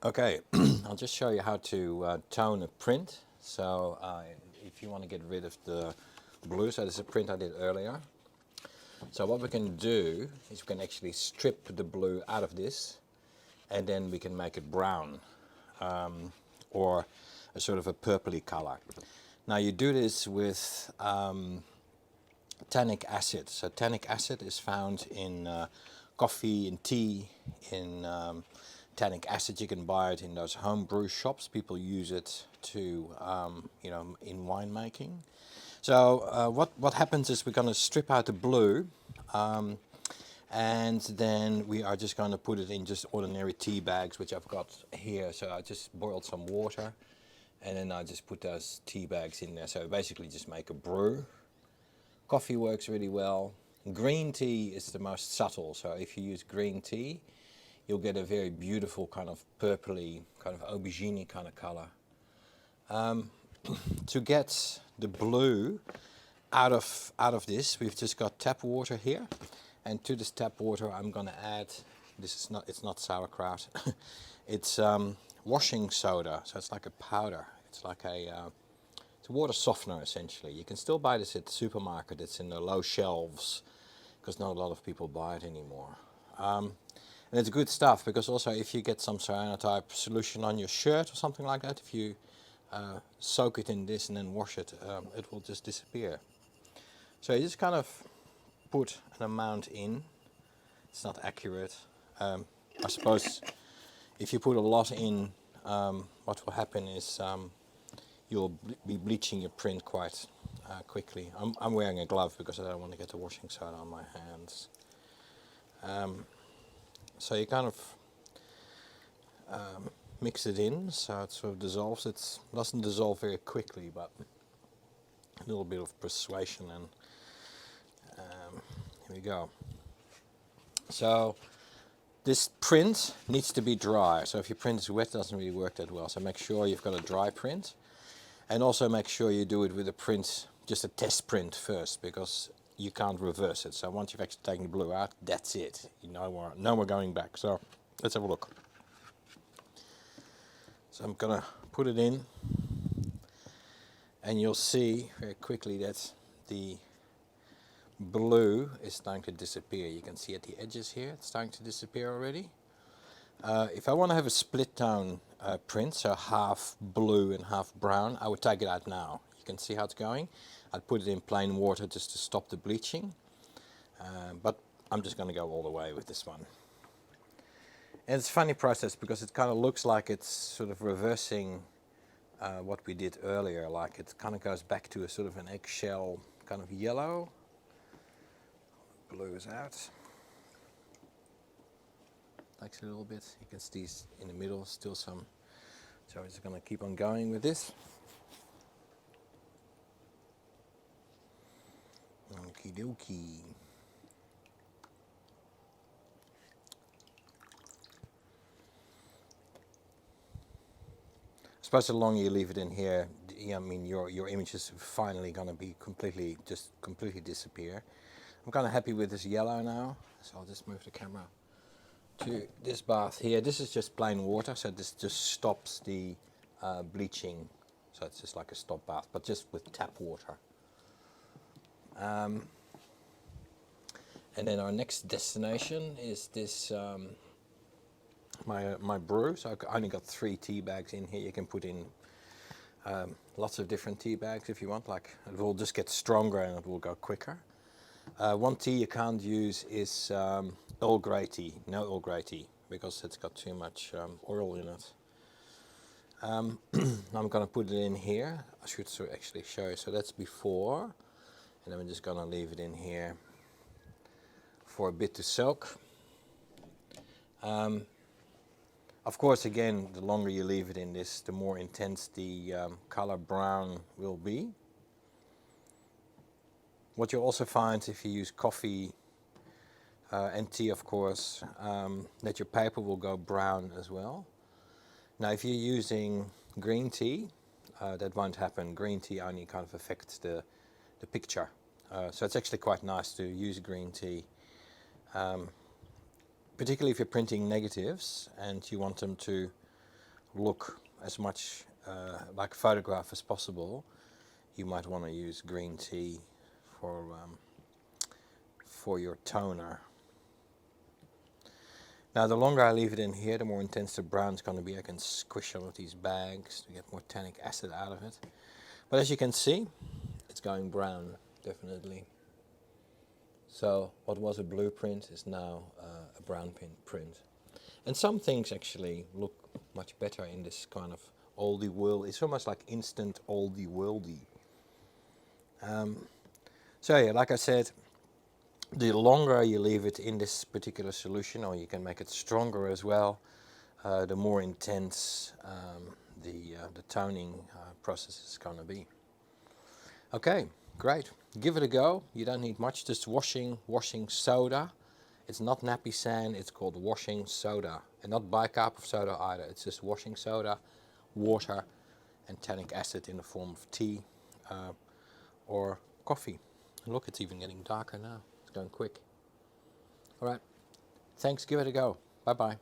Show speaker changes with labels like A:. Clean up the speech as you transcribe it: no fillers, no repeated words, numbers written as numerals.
A: Okay, I'll just show you how to tone a print. So if you want to get rid of the blue, so this is a print I did earlier. So what we can do is we can actually strip the blue out of this, and then we can make it brown or a sort of a purpley color. Now you do this with tannic acid. So tannic acid is found in coffee, in tea, in tannic acid. You can buy it in those home brew shops. People use it to, in winemaking. So what happens is we're going to strip out the blue, and then we are just going to put it in just ordinary tea bags, which I've got here. So I just boiled some water, and then I just put those tea bags in there. So basically just make a brew. Coffee works really well. Green tea is the most subtle, so if you use green tea, you'll get a very beautiful kind of purpley, kind of aubergine kind of color. To get the blue out of this, we've just got tap water here, and to this tap water I'm going to add, it's not sauerkraut, it's washing soda, so it's like a powder, it's like it's a water softener essentially. You can still buy this at the supermarket. It's in the low shelves because not a lot of people buy it anymore. And it's good stuff because also if you get some cyanotype solution on your shirt or something like that, if you soak it in this and then wash it, it will just disappear. So you just kind of put an amount in. It's not accurate. I suppose if you put a lot in, what will happen is you'll be bleaching your print quite quickly. I'm wearing a glove because I don't want to get the washing soda on my hands. So you kind of mix it in so it sort of dissolves. It doesn't dissolve very quickly, but a little bit of persuasion, and here we go. So this print needs to be dry. So if your print is wet, it doesn't really work that well. So make sure you've got a dry print. And also make sure you do it with a print, just a test print first, because you can't reverse it. So once you've actually taken the blue out, that's it. No more going back. So let's have a look. So I'm gonna put it in, and you'll see very quickly that the blue is starting to disappear. You can see at the edges here, it's starting to disappear already. If I want to have a split tone print, so half blue and half brown, I would take it out now. You can see how it's going. I'd put it in plain water just to stop the bleaching, but I'm just going to go all the way with this one. And it's a funny process because it kind of looks like it's sort of reversing what we did earlier, like it kind of goes back to a sort of an eggshell kind of yellow. Blue is out. Takes a little bit. You can see in the middle still some. So we're just going to keep on going with this. Okie dokie. I suppose the longer you leave it in here, I mean your image is finally going to be completely disappear. I'm kind of happy with this yellow now, so I'll just move the camera to this bath here. This is just plain water, so this just stops the bleaching. So it's just like a stop bath, but just with tap water. And then our next destination is this my brew. So I only got 3 tea bags in here. You can put in lots of different tea bags if you want. Like it will just get stronger and it will go quicker. One tea you can't use is Earl Grey tea. No Earl Grey tea because it's got too much oil in it. I'm going to put it in here. I should actually show you. So that's before, and then we're just going to leave it in here for a bit to soak. Of course, again, the longer you leave it in this, the more intense the color brown will be. What you'll also find if you use coffee and tea, of course, that your paper will go brown as well. Now, if you're using green tea, that won't happen. Green tea only kind of affects the picture. So it's actually quite nice to use green tea. Particularly if you're printing negatives and you want them to look as much like a photograph as possible, you might want to use green tea for your toner. Now the longer I leave it in here, the more intense the brown's going to be. I can squish some of these bags to get more tannic acid out of it. But as you can see, it's going brown, definitely. So what was a blueprint is now a brown print. And some things actually look much better in this kind of oldie world. It's almost like instant oldie worldy. So yeah, like I said, the longer you leave it in this particular solution, or you can make it stronger as well, the more intense the toning process is going to be. Okay, great. Give it a go. You don't need much, just washing soda. It's not nappy sand, it's called washing soda. And not bicarb of soda either, it's just washing soda, water, and tannic acid in the form of tea or coffee. Look, it's even getting darker now. It's going quick. All right, thanks, give it a go. Bye-bye.